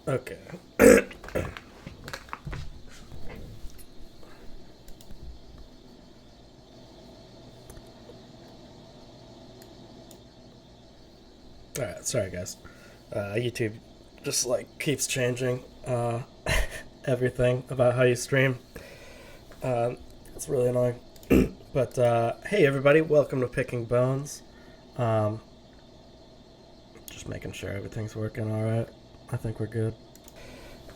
Okay. Alright, sorry guys. YouTube just keeps changing everything about how you stream. It's really annoying. But hey everybody, welcome to Picking Bones. Just making sure everything's working alright. I think we're good.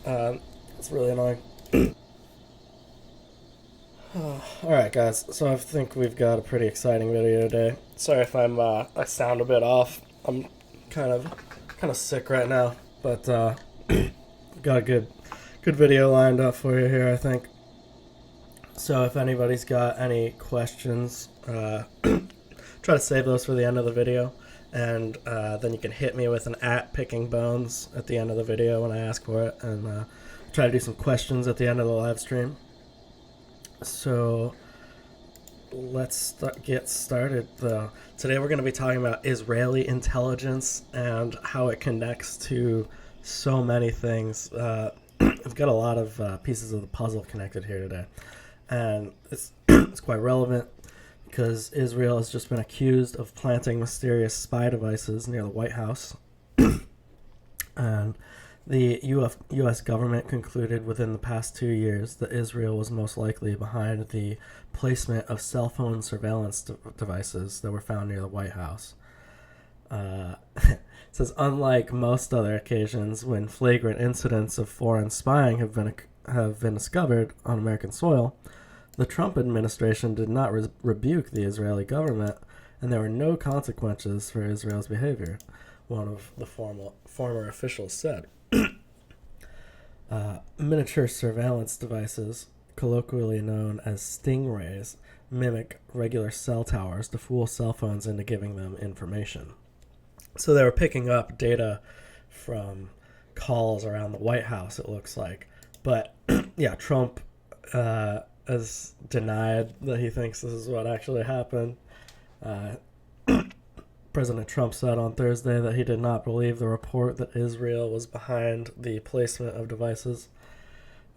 It's really annoying. Alright guys, so I think we've got a pretty exciting video today. Sorry if I sound a bit off. I'm kind of sick right now, but got a good video lined up for you here, I think. So if anybody's got any questions, try to save those for the end of the video, and then you can hit me with an @PickingBones at the end of the video when I ask for it, and try to do some questions at the end of the live stream. So let's get started though. Today we're going to be talking about Israeli intelligence and how it connects to so many things. I've got a lot of pieces of the puzzle connected here today, and it's quite relevant because Israel has just been accused of planting mysterious spy devices near the White House. And the U.S. government concluded within the past 2 years that Israel was most likely behind the placement of cell phone surveillance devices that were found near the White House. It says, unlike most other occasions when flagrant incidents of foreign spying have been discovered on American soil, the Trump administration did not rebuke the Israeli government, and there were no consequences for Israel's behavior, one of the former officials said. Miniature surveillance devices, colloquially known as stingrays, mimic regular cell towers to fool cell phones into giving them information. So they were picking up data from calls around the White House, it looks like. But yeah, Trump has denied that he thinks this is what actually happened. President Trump said on Thursday that he did not believe the report that Israel was behind the placement of devices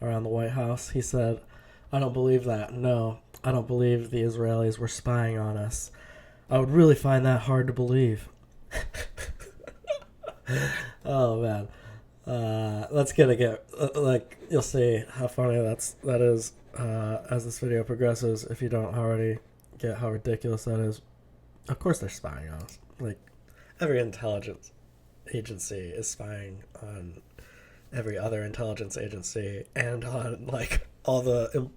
around the White House. He said, "I don't believe that. No, I don't believe the Israelis were spying on us. I would really find that hard to believe." Oh man. That's gonna get you'll see how funny that is as this video progresses. If you don't already get how ridiculous that is, of course they're spying on us. Every intelligence agency is spying on every other intelligence agency and on all the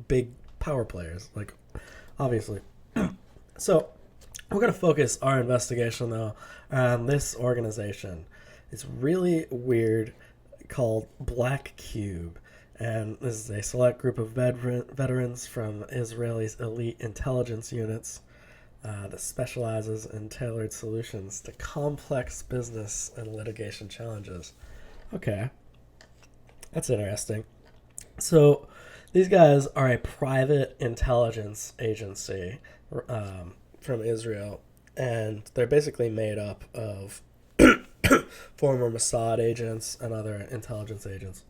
big power players, obviously. So we're going to focus our investigation though on this organization. It's really weird, called Black Cube, and this is a select group of veterans from Israel's elite intelligence units that specializes in tailored solutions to complex business and litigation challenges. Okay, that's interesting. So these guys are a private intelligence agency from Israel, and they're basically made up of former Mossad agents and other intelligence agents.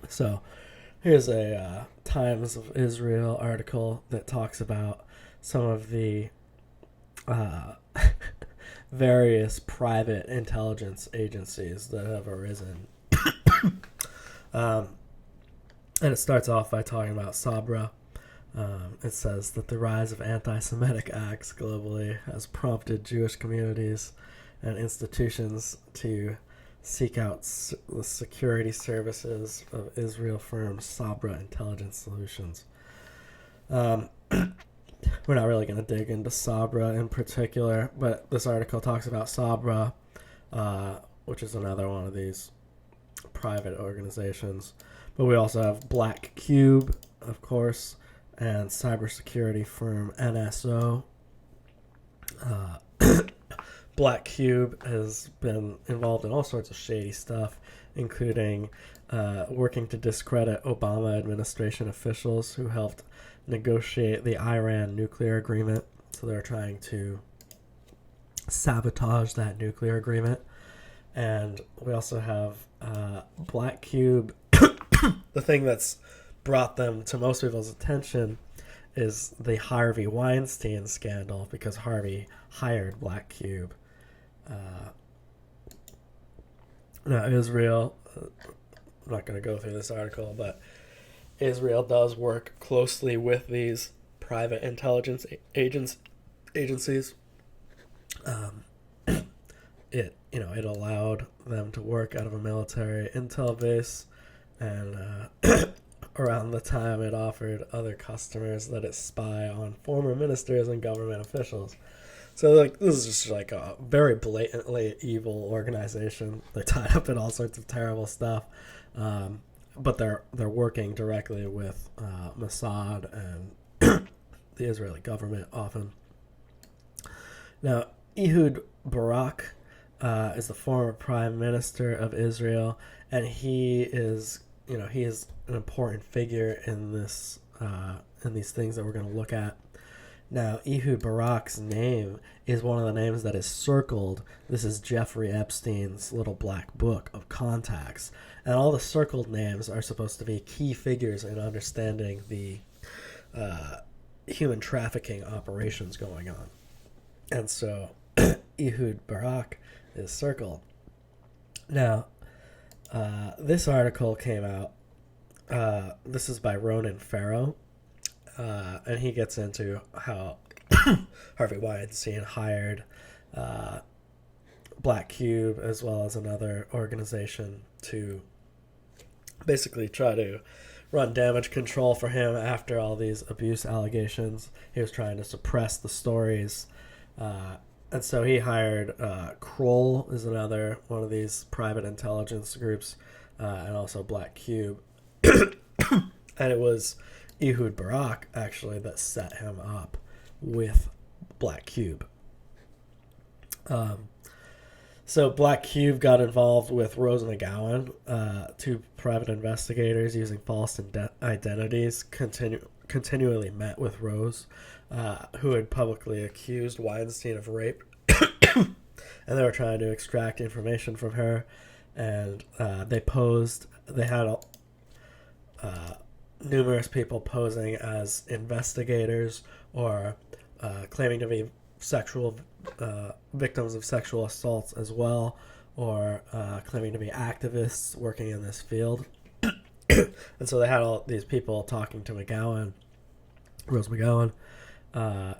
So here's a Times of Israel article that talks about some of the various private intelligence agencies that have arisen. And it starts off by talking about Sabra. It says that the rise of anti-Semitic acts globally has prompted Jewish communities and institutions to seek out the security services of Israel firm Sabra Intelligence Solutions. We're not really going to dig into Sabra in particular, but this article talks about Sabra, which is another one of these private organizations. But we also have Black Cube, of course, and cybersecurity firm NSO. Black Cube has been involved in all sorts of shady stuff, including working to discredit Obama administration officials who helped negotiate the Iran nuclear agreement. So they're trying to sabotage that nuclear agreement. And we also have Black Cube. The thing that's brought them to most people's attention is the Harvey Weinstein scandal, because Harvey hired Black Cube. Now, Israel, I'm not going to go through this article, but Israel does work closely with these private intelligence agencies. It allowed them to work out of a military intel base, and around the time it offered other customers that it spy on former ministers and government officials. So this is just like a very blatantly evil organization. They're tied up in all sorts of terrible stuff, but they're working directly with Mossad and the Israeli government often. Now, Ehud Barak is the former prime minister of Israel, and he is an important figure in this in these things that we're going to look at. Now, Ehud Barak's name is one of the names that is circled. This is Jeffrey Epstein's little black book of contacts, and all the circled names are supposed to be key figures in understanding the human trafficking operations going on. And so Ehud Barak is circled. Now, this article came out. This is by Ronan Farrow, and he gets into how Harvey Weinstein hired Black Cube as well as another organization to basically try to run damage control for him after all these abuse allegations. He was trying to suppress the stories. And so he hired Kroll is another one of these private intelligence groups, and also Black Cube. And it was Ehud Barak, actually, that set him up with Black Cube. So Black Cube got involved with Rose McGowan, two private investigators using false identities, continually met with Rose, who had publicly accused Weinstein of rape. And they were trying to extract information from her, and they had numerous people posing as investigators or claiming to be victims of sexual assaults as well, or claiming to be activists working in this field. And so they had all these people talking to Rose McGowan,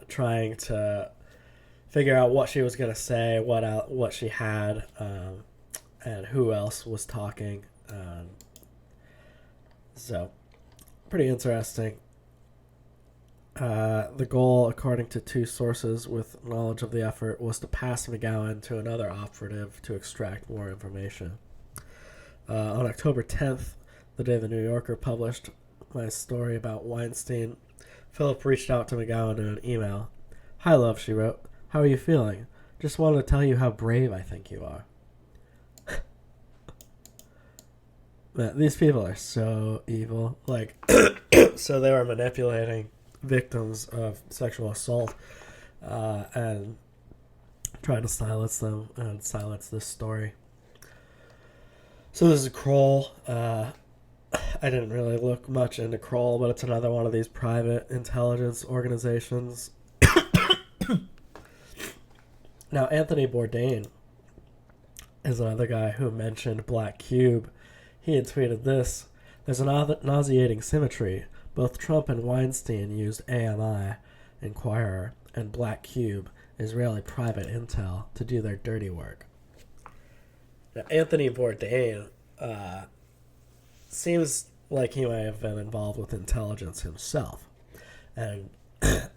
trying to figure out what she was going to say, what she had, and who else was talking. So, pretty interesting. The goal, according to two sources with knowledge of the effort, was to pass McGowan to another operative to extract more information. On October 10th, the day the New Yorker published my story about Weinstein, Philip reached out to McGowan in an email. "Hi, love," she wrote. "How are you feeling? Just wanted to tell you how brave I think you are." Man, these people are so evil. So they were manipulating victims of sexual assault and trying to silence them and silence this story. So this is Kroll. I didn't really look much into Kroll, but it's another one of these private intelligence organizations. Now, Anthony Bourdain is another guy who mentioned Black Cube. He had tweeted this: "There's a nauseating symmetry. Both Trump and Weinstein used AMI, Inquirer, and Black Cube, Israeli private intel, to do their dirty work." Now, Anthony Bourdain seems like he may have been involved with intelligence himself. And that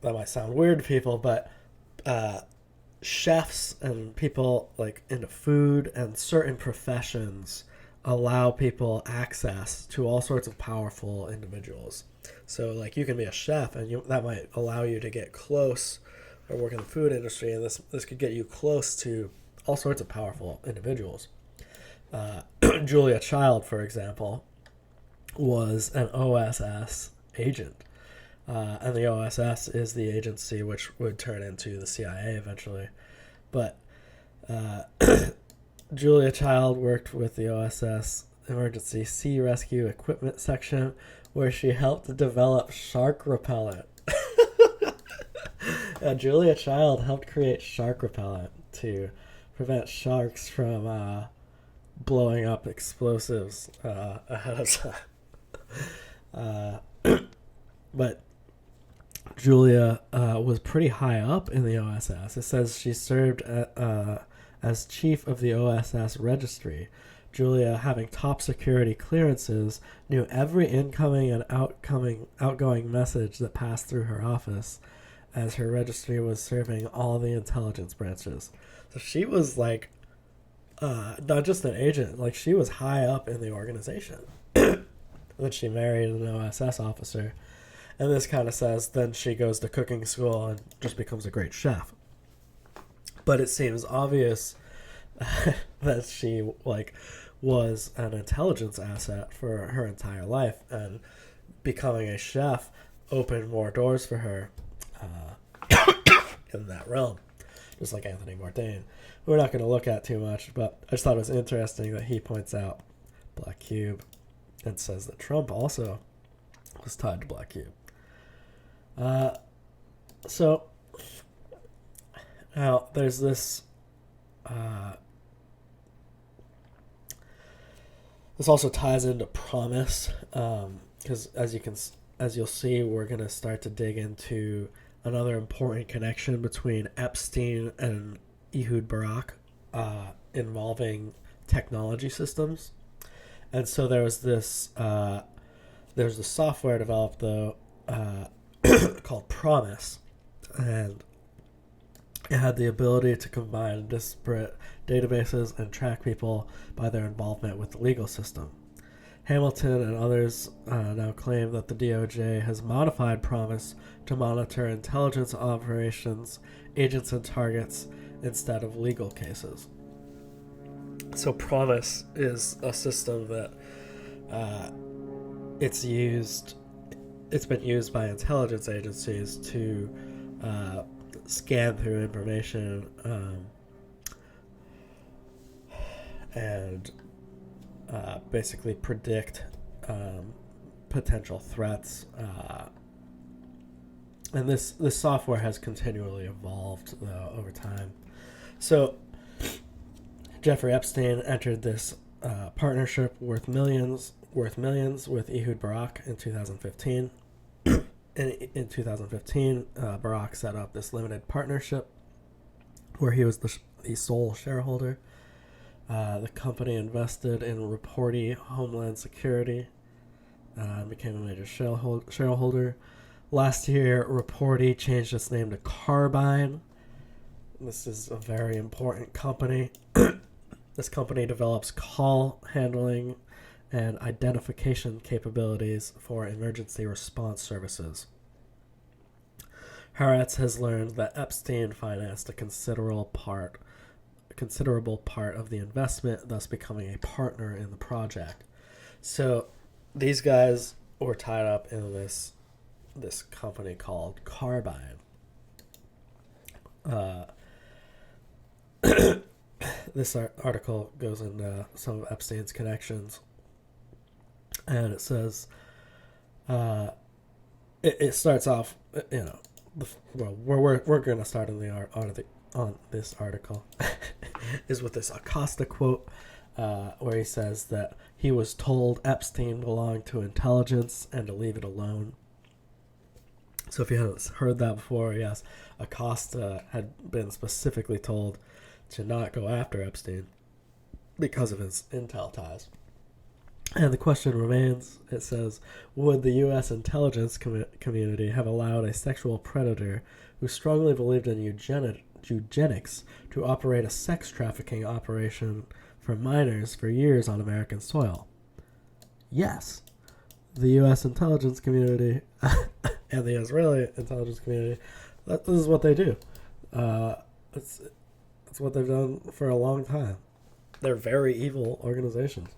might sound weird to people, but chefs and people into food and certain professions allow people access to all sorts of powerful individuals. So you can be a chef, and that might allow you to get close, or work in the food industry, and this could get you close to all sorts of powerful individuals. Julia Child, for example, was an OSS agent. And the OSS is the agency which would turn into the CIA eventually. But Uh, Julia Child worked with the OSS Emergency Sea Rescue Equipment Section, where she helped develop shark repellent. Julia Child helped create shark repellent to prevent sharks from blowing up explosives ahead of time. But Julia was pretty high up in the OSS. It says she served as chief of the OSS registry. Julia, having top security clearances, knew every incoming and outgoing message that passed through her office, as her registry was serving all the intelligence branches. So she was like, not just an agent, like she was high up in the organization. Then she married an OSS officer. And this kind of says then she goes to cooking school and just becomes a great chef. But it seems obvious that she was an intelligence asset for her entire life, and becoming a chef opened more doors for her in that realm, just like Anthony Bourdain. We're not going to look at too much, but I just thought it was interesting that he points out Black Cube and says that Trump also was tied to Black Cube. So now there's this. This also ties into promise, because as you'll see, we're gonna start to dig into another important connection between Epstein and Ehud Barak, involving technology systems. And so there's this software developed though called Promise, and it had the ability to combine disparate databases and track people by their involvement with the legal system. Hamilton and others now claim that the DOJ has modified Promise to monitor intelligence operations, agents, and targets instead of legal cases. So Promise is a system that it's been used by intelligence agencies to scan through information and basically predict potential threats. And this software has continually evolved over time. So Jeffrey Epstein entered this partnership worth millions with Ehud Barak in 2015. In 2015, Barak set up this limited partnership where he was the sole shareholder. The company invested in Reporty Homeland Security and became a major shareholder. Last year, Reporty changed its name to Carbine. This is a very important company. This company develops call handling and identification capabilities for emergency response services. Haaretz has learned that Epstein financed a considerable part of the investment, thus becoming a partner in the project. So these guys were tied up in this company called Carbine. This article goes into some of Epstein's connections. And it says, it starts off, we're going to start on this article, is with this Acosta quote, where he says that he was told Epstein belonged to intelligence and to leave it alone. So if you haven't heard that before, yes, Acosta had been specifically told to not go after Epstein because of his intel ties. And the question remains, it says, would the U.S. intelligence community have allowed a sexual predator who strongly believed in eugenics to operate a sex trafficking operation for minors for years on American soil? Yes. The U.S. intelligence community and the Israeli intelligence community, this is what they do. It's what they've done for a long time. They're very evil organizations.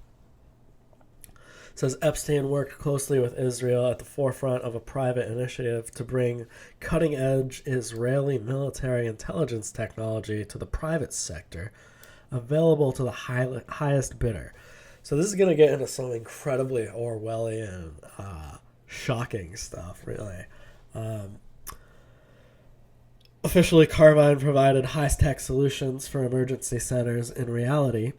says Epstein worked closely with Israel at the forefront of a private initiative to bring cutting-edge Israeli military intelligence technology to the private sector, available to the highest bidder. So this is going to get into some incredibly Orwellian, shocking stuff, really. Officially, Carbine provided high-tech solutions for emergency centers. In reality,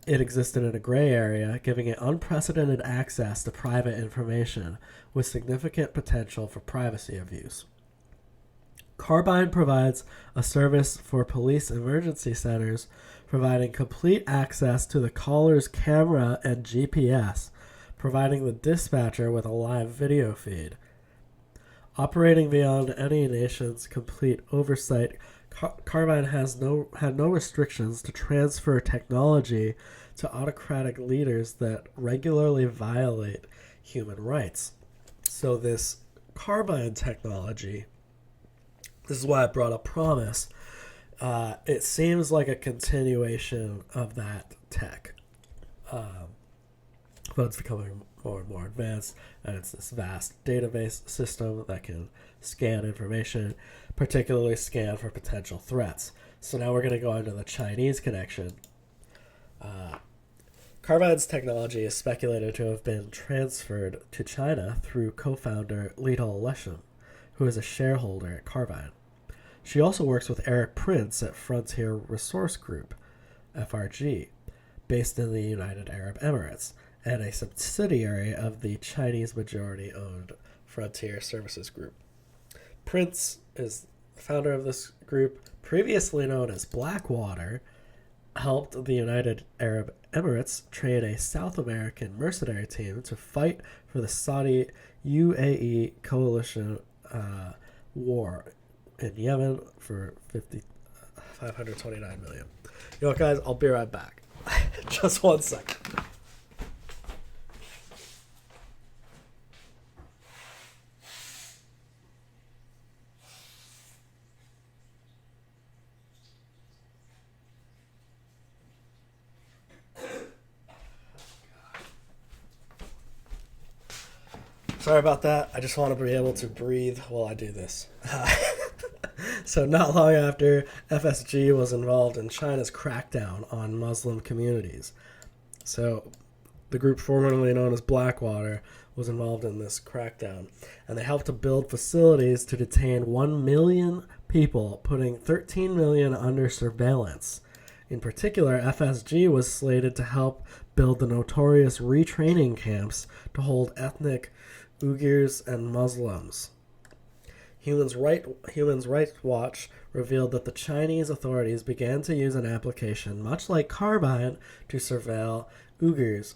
it existed in a gray area, giving it unprecedented access to private information with significant potential for privacy abuse. Carbine provides a service for police emergency centers, providing complete access to the caller's camera and GPS, providing the dispatcher with a live video feed. Operating beyond any nation's complete oversight, Carbine had no restrictions to transfer technology to autocratic leaders that regularly violate human rights. So this Carbine technology, this is why I brought up Promise, it seems like a continuation of that tech. But it's becoming more and more advanced, and it's this vast database system that can scan information, particularly scan for potential threats. So now we're going to go into the Chinese connection. Carbine's technology is speculated to have been transferred to China through co-founder Lidl Lesham, who is a shareholder at Carbine. She also works with Eric Prince at Frontier Resource Group, FRG, based in the United Arab Emirates, and a subsidiary of the Chinese majority-owned Frontier Services Group. Prince is the founder of this group, previously known as Blackwater, helped the United Arab Emirates train a South American mercenary team to fight for the Saudi UAE coalition war in Yemen for $529 million. You know what, guys? I'll be right back. Just 1 second. Sorry about that. I just want to be able to breathe while I do this. So not long after, FSG was involved in China's crackdown on Muslim communities. So the group formerly known as Blackwater was involved in this crackdown, and they helped to build facilities to detain 1 million people, putting 13 million under surveillance. In particular, FSG was slated to help build the notorious retraining camps to hold ethnic Uyghurs and Muslims. Human Rights Watch revealed that the Chinese authorities began to use an application much like Carbine to surveil Uyghurs.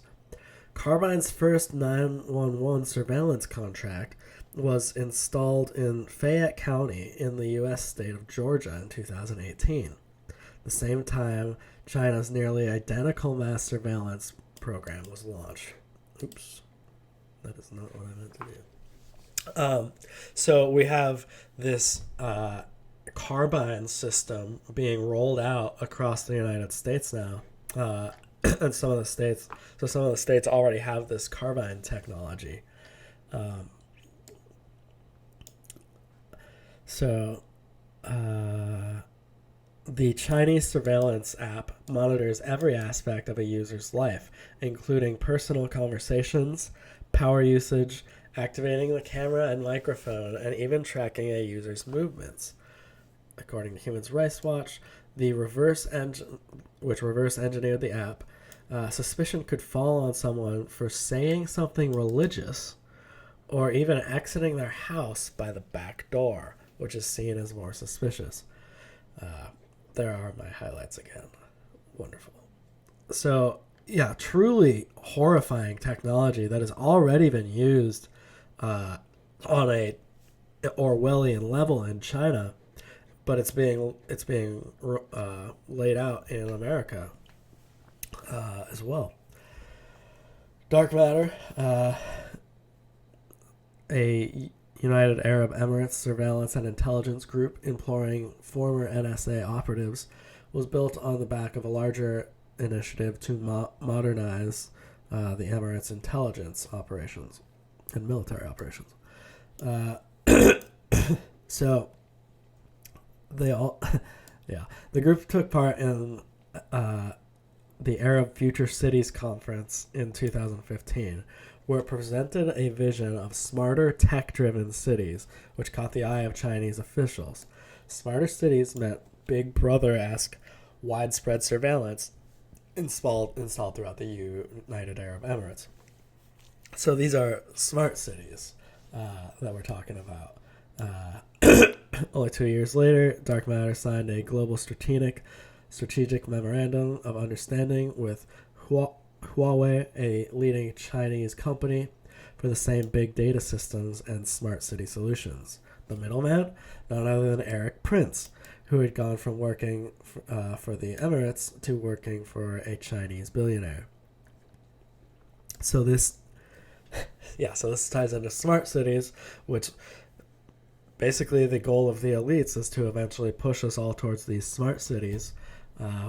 Carbine's first 911 surveillance contract was installed in Fayette County in the U.S. state of Georgia in 2018. The same time, China's nearly identical mass surveillance program was launched. Oops. That is not what I meant to do. So we have this Carbine system being rolled out across the United States now, and some of the states already have this Carbine technology. The Chinese surveillance app monitors every aspect of a user's life, including personal conversations, power usage, activating the camera and microphone, and even tracking a user's movements. According to Human Rights Watch, which reverse engineered the app, suspicion could fall on someone for saying something religious or even exiting their house by the back door, which is seen as more suspicious. There are my highlights again. Wonderful. So, yeah, truly horrifying technology that has already been used on a Orwellian level in China, but it's being laid out in America as well. Dark matter, a United Arab Emirates surveillance and intelligence group employing former NSA operatives, was built on the back of a larger initiative to modernize the Emirates' intelligence operations and military operations. So they all, yeah, the group took part in the Arab Future Cities Conference in 2015, where it presented a vision of smarter, tech-driven cities, which caught the eye of Chinese officials. Smarter cities meant Big Brother-esque widespread surveillance installed throughout the United Arab Emirates. So these are smart cities that we're talking about. Only 2 years later, Dark Matter signed a global strategic memorandum of understanding with Huawei, a leading Chinese company, for the same big data systems and smart city solutions. The middleman, none other than Eric Prince, who had gone from working for the Emirates to working for a Chinese billionaire. So this ties into smart cities, which basically the goal of the elites is to eventually push us all towards these smart cities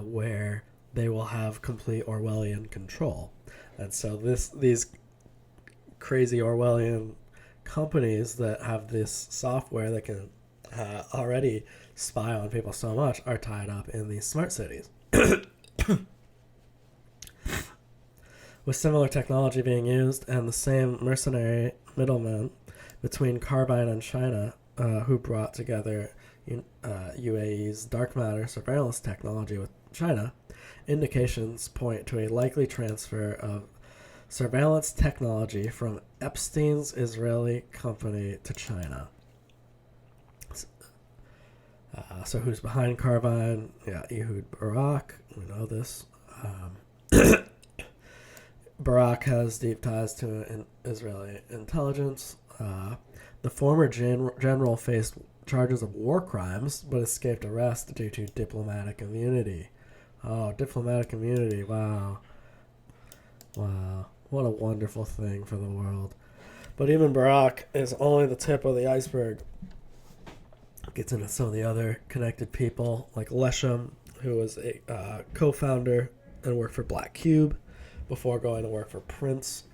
where they will have complete Orwellian control. And so these crazy Orwellian companies that have this software that can already spy on people so much are tied up in these smart cities. With similar technology being used and the same mercenary middlemen between Carbine and China, who brought together UAE's dark matter surveillance technology with China, indications point to a likely transfer of surveillance technology from Epstein's Israeli company to China. So who's behind Carbine? Yeah, Ehud Barak. We know this. Barak has deep ties to Israeli intelligence. The former general faced charges of war crimes, but escaped arrest due to diplomatic immunity. Oh, diplomatic immunity. Wow. What a wonderful thing for the world. But even Barak is only the tip of the iceberg. Gets into some of the other connected people, like Lesham, who was a co-founder and worked for Black Cube before going to work for Prince.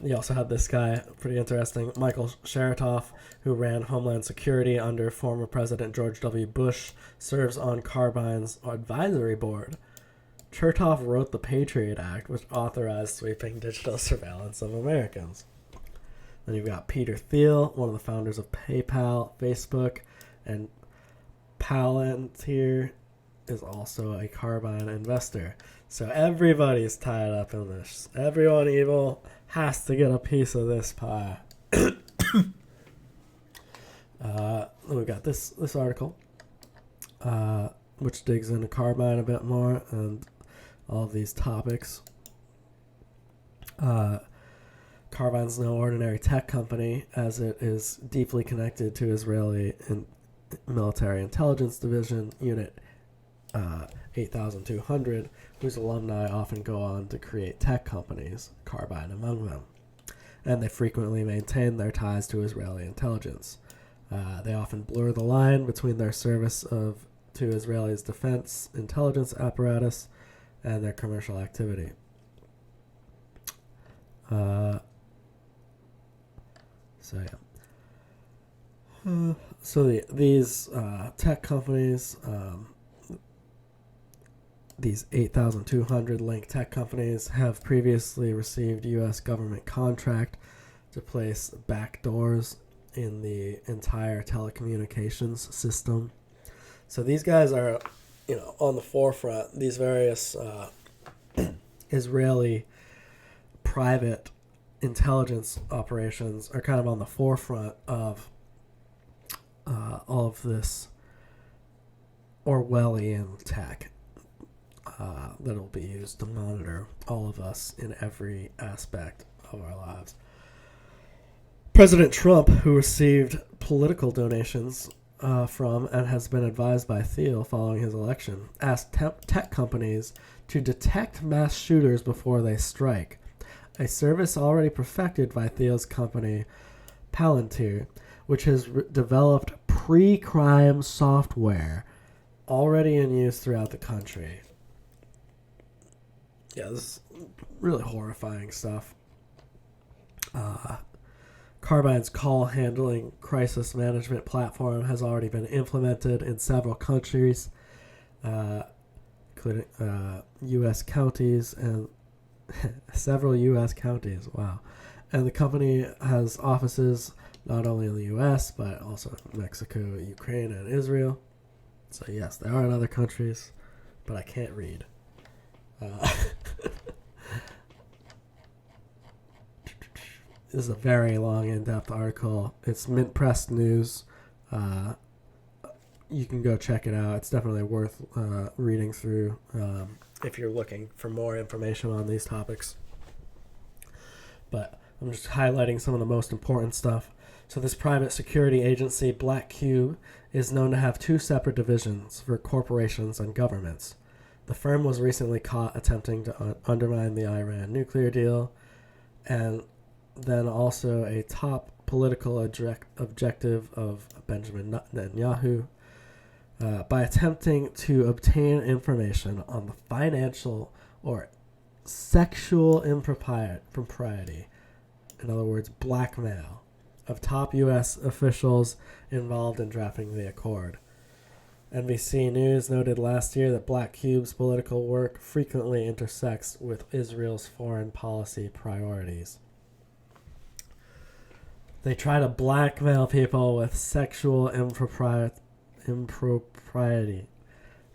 You also had this guy, pretty interesting, Michael Chertoff, who ran Homeland Security under former President George W. Bush, serves on Carbine's advisory board. Chertoff wrote the Patriot Act, which authorized sweeping digital surveillance of Americans. Then you've got Peter Thiel, one of the founders of PayPal, Facebook, and Palantir is also a Carbine investor. So everybody's tied up in this. Everyone evil has to get a piece of this pie. We've got this article, which digs into Carbine a bit more and all of these topics. Carbine's no ordinary tech company, as it is deeply connected to Israeli military intelligence division unit 8200, whose alumni often go on to create tech companies, Carbine among them. And they frequently maintain their ties to Israeli intelligence. They often blur the line between their service to Israel's defense intelligence apparatus and their commercial activity. These tech companies, these 8,200 linked tech companies, have previously received U.S. government contract to place backdoors in the entire telecommunications system. So these guys are, on the forefront. These various Israeli private intelligence operations are kind of on the forefront of all of this Orwellian tech that'll be used to monitor all of us in every aspect of our lives. President Trump, who received political donations from and has been advised by Thiel following his election, asked tech companies to detect mass shooters before they strike, a service already perfected by Thiel's company Palantir, which has developed pre-crime software already in use throughout the country. Yeah, this is really horrifying stuff. Carbine's call handling crisis management platform has already been implemented in several countries, including U.S. counties and several U.S. counties. Wow. And the company has offices not only in the U.S., but also in Mexico, Ukraine, and Israel. So, yes, they are in other countries, but I can't read. This is a very long, in-depth article. It's Mint Press News. You can go check it out. It's definitely worth reading through if you're looking for more information on these topics. But I'm just highlighting some of the most important stuff. So this private security agency, Black Cube, is known to have two separate divisions for corporations and governments. The firm was recently caught attempting to undermine the Iran nuclear deal, and then also a top political objective of Benjamin Netanyahu by attempting to obtain information on the financial or sexual impropriety, in other words, blackmail, of top U.S. officials involved in drafting the accord. NBC News noted last year that Black Cube's political work frequently intersects with Israel's foreign policy priorities. They try to blackmail people with sexual impropriety.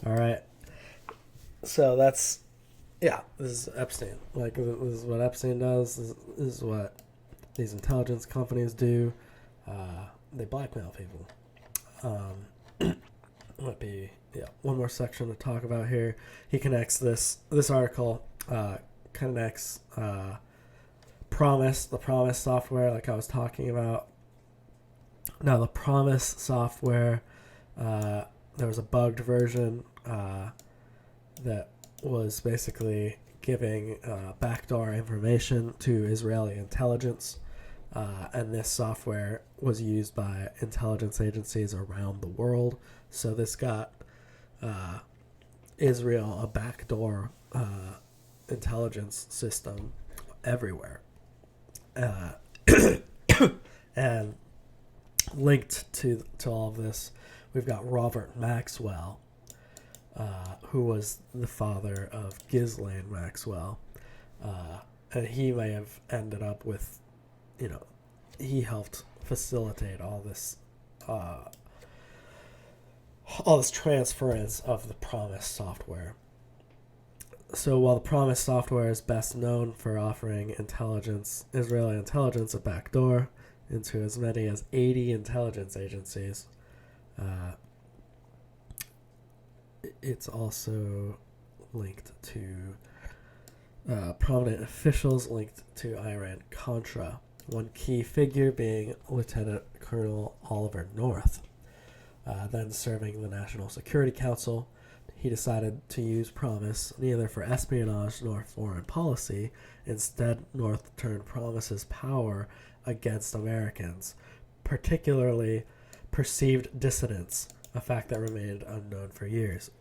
All right. So that's, yeah, this is Epstein. Like, this is what Epstein does. This is what these intelligence companies do. They blackmail people. Might be, one more section to talk about here. He connects this article, connects the Promise software, like I was talking about. Now, the Promise software, there was a bugged version that was basically giving backdoor information to Israeli intelligence, and this software was used by intelligence agencies around the world. So this got Israel a backdoor intelligence system everywhere. And linked to all of this, we've got Robert Maxwell, who was the father of Ghislaine Maxwell. And he may have ended up with, he helped facilitate all this transference of the Promise software. So while the Promise software is best known for offering Israeli intelligence a backdoor into as many as 80 intelligence agencies, it's also linked to prominent officials linked to Iran-Contra, one key figure being Lieutenant Colonel Oliver North. Then serving the National Security Council, he decided to use Promise neither for espionage nor foreign policy. Instead, North turned Promise's power against Americans, particularly perceived dissidents, a fact that remained unknown for years.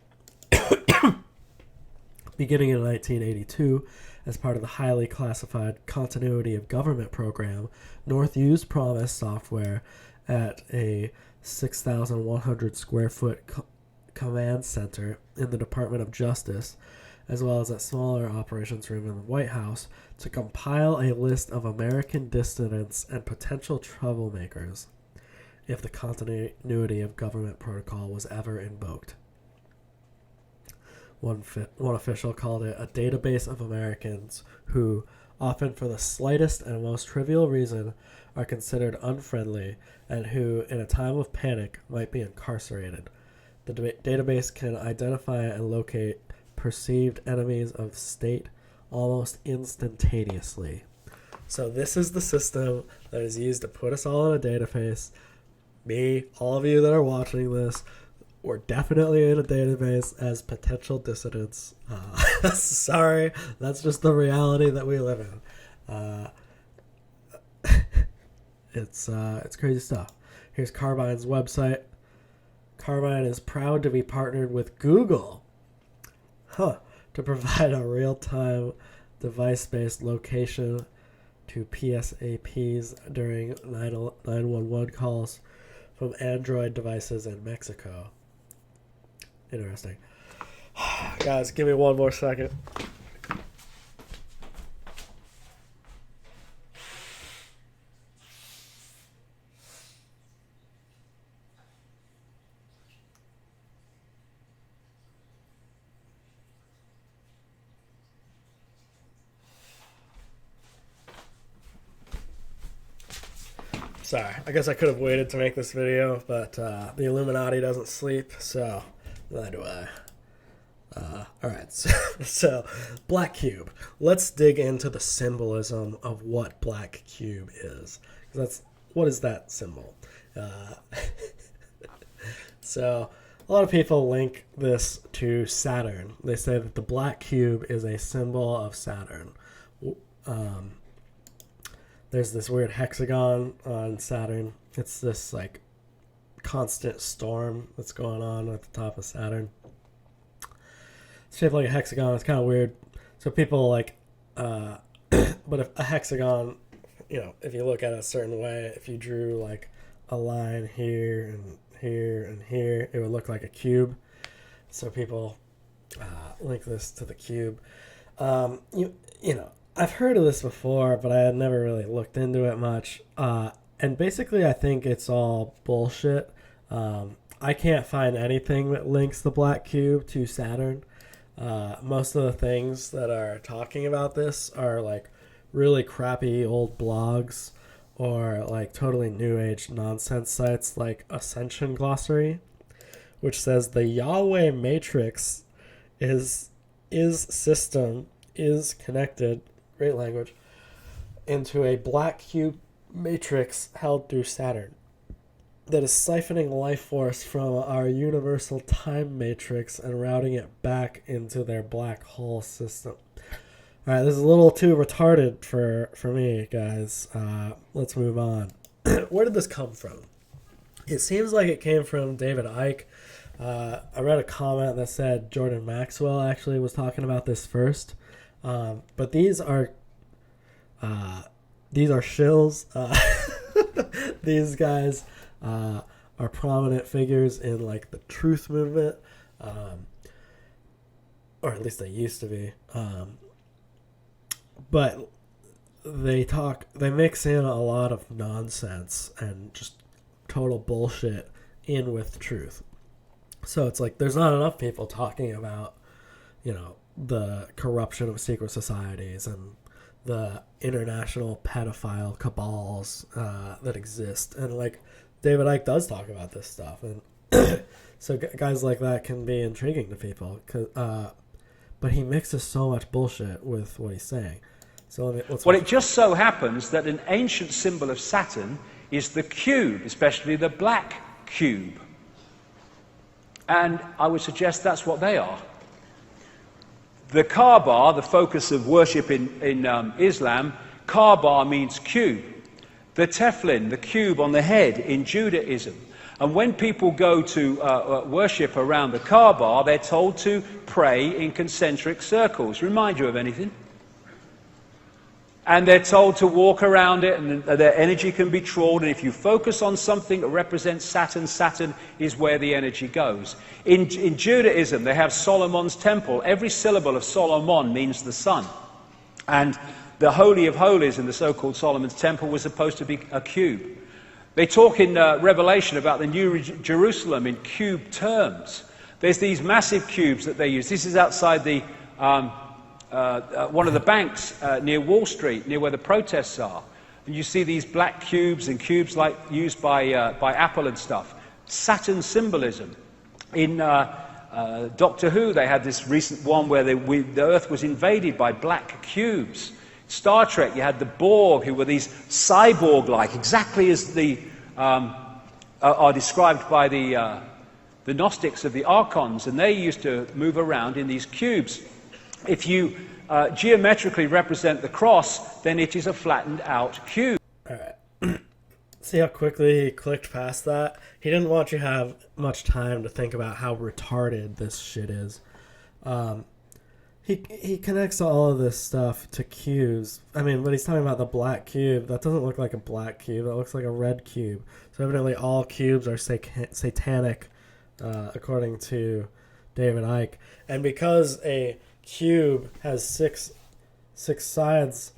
Beginning in 1982, as part of the highly classified Continuity of Government program, North used Promise software at a 6,100 square foot command center in the Department of Justice, as well as a smaller operations room in the White House, to compile a list of American dissidents and potential troublemakers if the Continuity of Government protocol was ever invoked. One official called it a database of Americans who, often for the slightest and most trivial reason, are considered unfriendly and who, in a time of panic, might be incarcerated. The database can identify and locate perceived enemies of state almost instantaneously. So this is the system that is used to put us all in a database. Me, all of you that are watching this, we're definitely in a database as potential dissidents. Sorry, that's just the reality that we live in. It's crazy stuff. Here's Carbine's website. Carbine is proud to be partnered with Google to provide a real-time device-based location to PSAPs during 911 calls from Android devices in Mexico. Interesting. Guys, give me one more second. Sorry, I guess I could have waited to make this video, but the Illuminati doesn't sleep, so neither do I. Alright, so Black Cube. Let's dig into the symbolism of what Black Cube is. What is that symbol? So a lot of people link this to Saturn. They say that the Black Cube is a symbol of Saturn. There's this weird hexagon on Saturn. It's this like constant storm that's going on at the top of Saturn. It's shaped like a hexagon. It's kind of weird. So people like, but if a hexagon, if you look at it a certain way, if you drew like a line here and here and here, it would look like a cube. So people link this to the cube. I've heard of this before, but I had never really looked into it much. And basically, I think it's all bullshit. I can't find anything that links the Black Cube to Saturn. Most of the things that are talking about this are like really crappy old blogs or like totally new age nonsense sites like Ascension Glossary, which says the Yahweh matrix is connected, great language, into a black cube matrix held through Saturn that is siphoning life force from our universal time matrix and routing it back into their black hole system. All right, this is a little too retarded for me, guys. Let's move on. Where did this come from? It seems like it came from David Icke. I read a comment that said Jordan Maxwell actually was talking about this first. But these are shills. These guys are prominent figures in like the truth movement, or at least they used to be. But they mix in a lot of nonsense and just total bullshit in with truth. So it's like there's not enough people talking about, the corruption of secret societies and the international pedophile cabals that exist. And like David Icke does talk about this stuff. And so guys like that can be intriguing to people. But he mixes so much bullshit with what he's saying. So it just so happens that an ancient symbol of Saturn is the cube, especially the black cube. And I would suggest that's what they are. The Kaaba, the focus of worship in Islam, Kaaba means cube. The tefillin, the cube on the head in Judaism. And when people go to worship around the Kaaba, they're told to pray in concentric circles. Remind you of anything? And they're told to walk around it, and their energy can be trawled. And if you focus on something that represents Saturn, Saturn is where the energy goes. In Judaism, they have Solomon's temple. Every syllable of Solomon means the sun. And the Holy of Holies in the so-called Solomon's temple was supposed to be a cube. They talk in Revelation about the New Jerusalem in cube terms. There's these massive cubes that they use. This is outside the one of the banks near Wall Street, near where the protests are. And you see these black cubes and cubes like used by Apple and stuff. Saturn symbolism. In Doctor Who, they had this recent one where the Earth was invaded by black cubes. Star Trek, you had the Borg, who were these cyborg-like, exactly as the are described by the Gnostics of the Archons, and they used to move around in these cubes. If you geometrically represent the cross, then it is a flattened out cube. All right. See how quickly he clicked past that? He didn't want you to have much time to think about how retarded this shit is. He connects all of this stuff to cubes. I mean, when he's talking about the black cube, that doesn't look like a black cube. That looks like a red cube. So evidently all cubes are satanic, according to David Icke. And because a cube has six sides,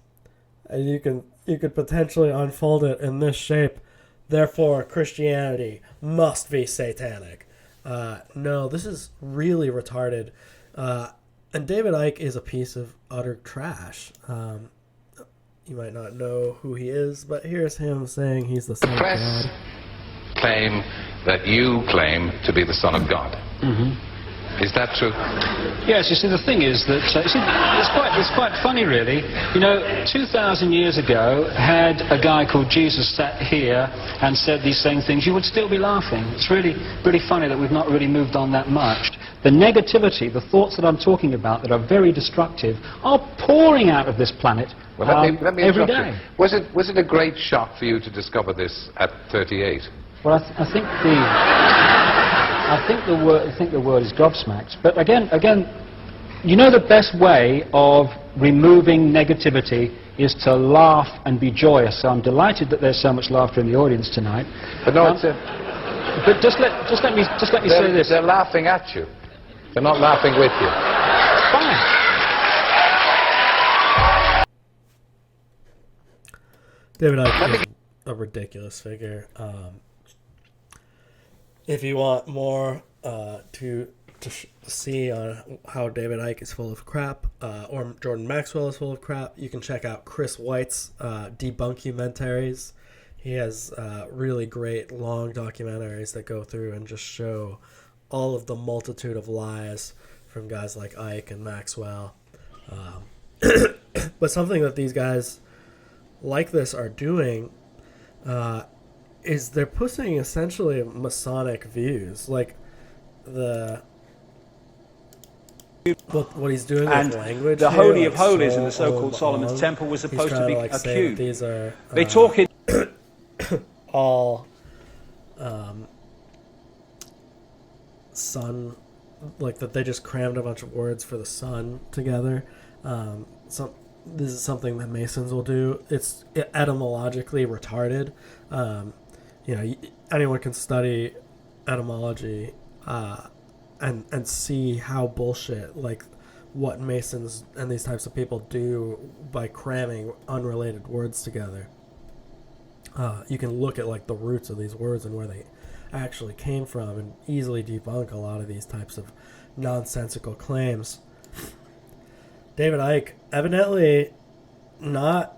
and you could potentially unfold it in this shape, therefore Christianity must be satanic. No, this is really retarded. And David Icke is a piece of utter trash. You might not know who he is, but here's him saying he's the Son of God. Claim that you claim to be the Son of God. Mm-hmm. Is that true? Yes, you see, the thing is that, it's quite funny, really. You know, 2,000 years ago, had a guy called Jesus sat here and said these same things, you would still be laughing. It's really funny that we've not really moved on that much. The negativity, the thoughts that I'm talking about that are very destructive, are pouring out of this planet let me every interrupt day. You. Was it a great shock for you to discover this at 38? Well, I think the word is gobsmacked. But again, you know, the best way of removing negativity is to laugh and be joyous. So I'm delighted that there's so much laughter in the audience tonight. But no, but just let me say this. They're laughing at you. They're not laughing with you. Fine. David Icke is a ridiculous figure. If you want more to see on how David Icke is full of crap, or Jordan Maxwell is full of crap, you can check out Chris White's debunkumentaries. He has really great long documentaries that go through and just show all of the multitude of lies from guys like Icke and Maxwell. But something that these guys like this are doing is they're pushing essentially Masonic views, like what he's doing with language. The here, Holy like of Holies in the so so-called Solomon's Temple was supposed to be a cube. These are They talk in all sun, like that they just crammed a bunch of words for the sun together. This is something that Masons will do. It's etymologically retarded. You know, anyone can study etymology and see how bullshit, like what Masons and these types of people do by cramming unrelated words together. You can look at like the roots of these words and where they actually came from and easily debunk a lot of these types of nonsensical claims. David Icke, evidently not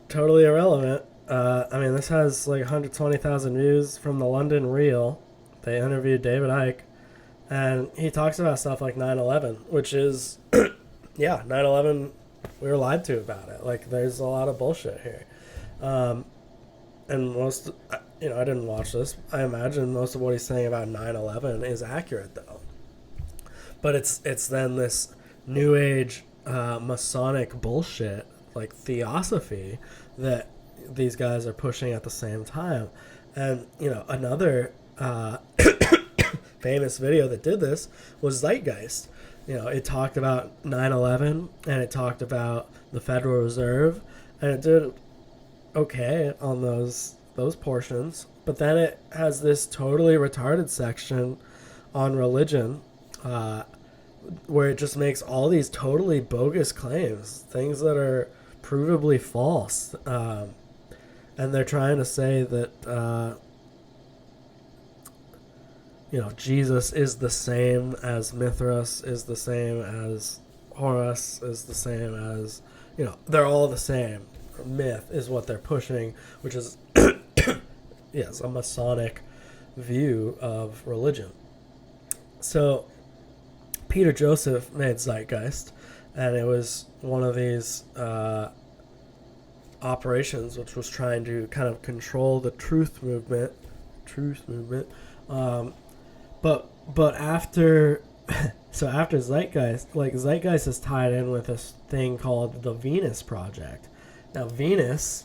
totally irrelevant. I mean, this has like 120,000 views from the London Reel. They interviewed David Icke, and he talks about stuff like 9/11, which is, yeah, 9/11, we were lied to about it. Like, there's a lot of bullshit here. And most, you know, I didn't watch this. I imagine most of what he's saying about 9/11 is accurate, though. But it's then this New Age Masonic bullshit, like theosophy, that these guys are pushing at the same time. And, you know, another famous video that did this was Zeitgeist. You know, it talked about 9/11 and it talked about the Federal Reserve, and it did okay on those portions. But then it has this totally retarded section on religion, where it just makes all these totally bogus claims, things that are provably false. And they're trying to say that, you know, Jesus is the same as Mithras, is the same as Horus, is the same as, you know, they're all the same. Myth is what they're pushing, which is, yes, a Masonic view of religion. So Peter Joseph made Zeitgeist, and it was one of these operations which was trying to kind of control the truth movement. But after so after Zeitgeist, like Zeitgeist is tied in with this thing called the Venus Project. Now Venus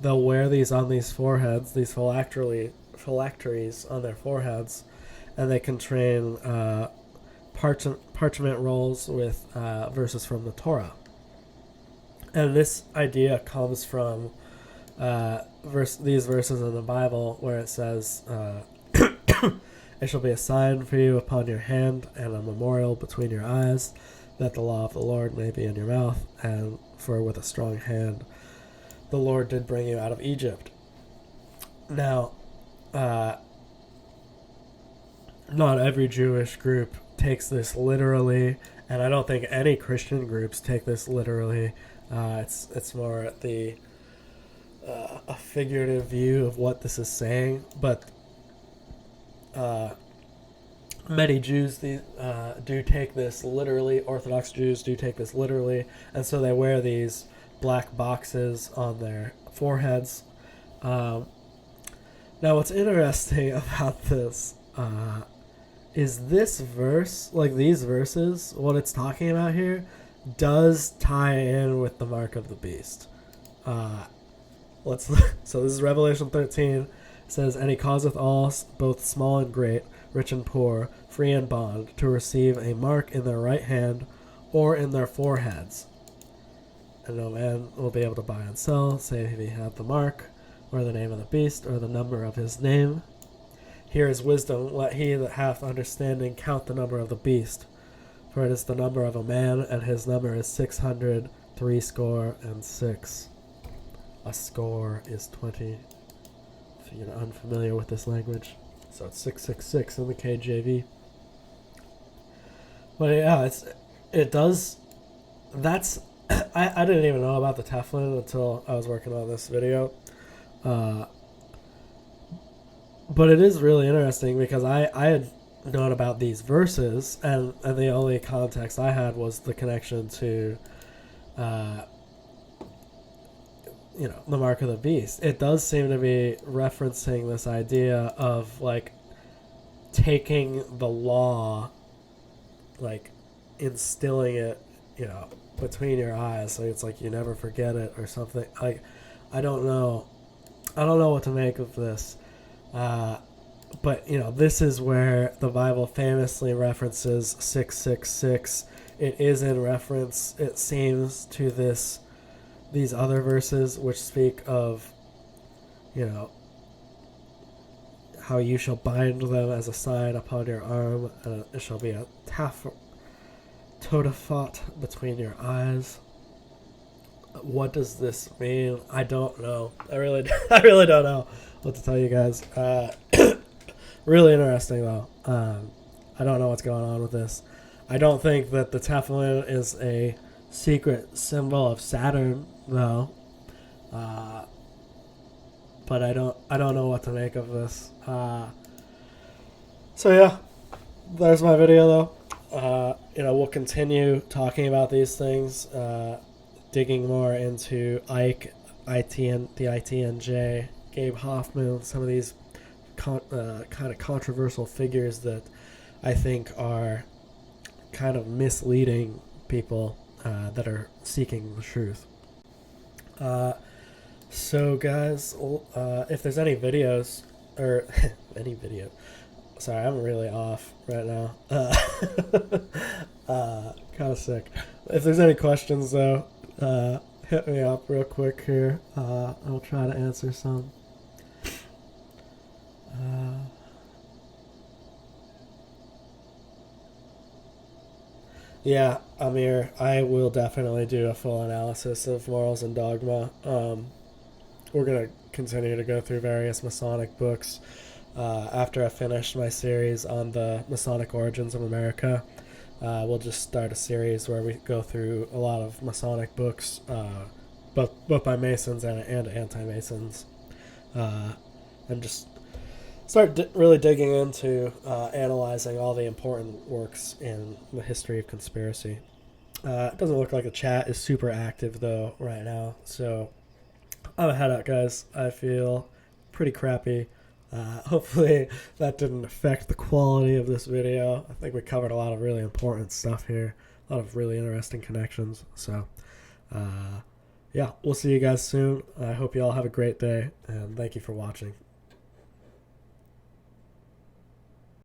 they'll wear these on these foreheads, these phylacteries on their foreheads, and they contain parchment rolls with verses from the Torah. And this idea comes from these verses in the Bible where it says, "It shall be a sign for you upon your hand and a memorial between your eyes, that the law of the Lord may be in your mouth, and for with a strong hand the Lord did bring you out of Egypt." Now, not every Jewish group takes this literally, and I don't think any Christian groups take this literally. It's more a figurative view of what this is saying, but many Jews do take this literally. Orthodox Jews do take this literally, and so they wear these black boxes on their foreheads. Now, what's interesting about this is this verse, like these verses, what it's talking about here, does tie in with the mark of the beast. So this is Revelation 13. It says, "And he causeth all, both small and great, rich and poor, free and bond, to receive a mark in their right hand or in their foreheads. And no man will be able to buy and sell, save if he have the mark, or the name of the beast, or the number of his name. Here is wisdom. Let he that hath understanding count the number of the beast. For it is the number of a man, and his number is 666. A score is 20. If you're unfamiliar with this language. So it's 666 in the KJV. But yeah, it does. That's I didn't even know about the Teflon until I was working on this video. But it is really interesting because I had known about these verses, and the only context I had was the connection to the mark of the beast. It does seem to be referencing this idea of like taking the law, like instilling it, between your eyes, so it's like you never forget it or something. Like I don't know what to make of this. But this is where the Bible famously references 666. It is in reference, it seems, to these other verses which speak of, how you shall bind them as a sign upon your arm, and it shall be a totafot between your eyes. What does this mean? I don't know. I really don't know what to tell you guys. Really interesting though. I don't know what's going on with this. I don't think that the Teflon is a secret symbol of Saturn though. But I don't know what to make of this. So yeah, there's my video though. We'll continue talking about these things, digging more into Ike, the ITNJ, Gabe Hoffman, some of these kind of controversial figures that I think are kind of misleading people that are seeking the truth. So guys, if there's any videos, or any video, sorry, I'm really off right now. Kind of sick. If there's any questions though, hit me up real quick here. I'll try to answer some. Yeah, Amir, I will definitely do a full analysis of Morals and Dogma. We're going to continue to go through various Masonic books. After I finish my series on the Masonic origins of America, we'll just start a series where we go through a lot of Masonic books, both by Masons and anti-Masons, and just start really digging into analyzing all the important works in the history of conspiracy. It doesn't look like the chat is super active though right now, so I'm gonna head out, guys. I feel pretty crappy. Hopefully that didn't affect the quality of this video. I think we covered a lot of really important stuff here, a lot of really interesting connections. So yeah, we'll see you guys soon. I hope you all have a great day, and thank you for watching.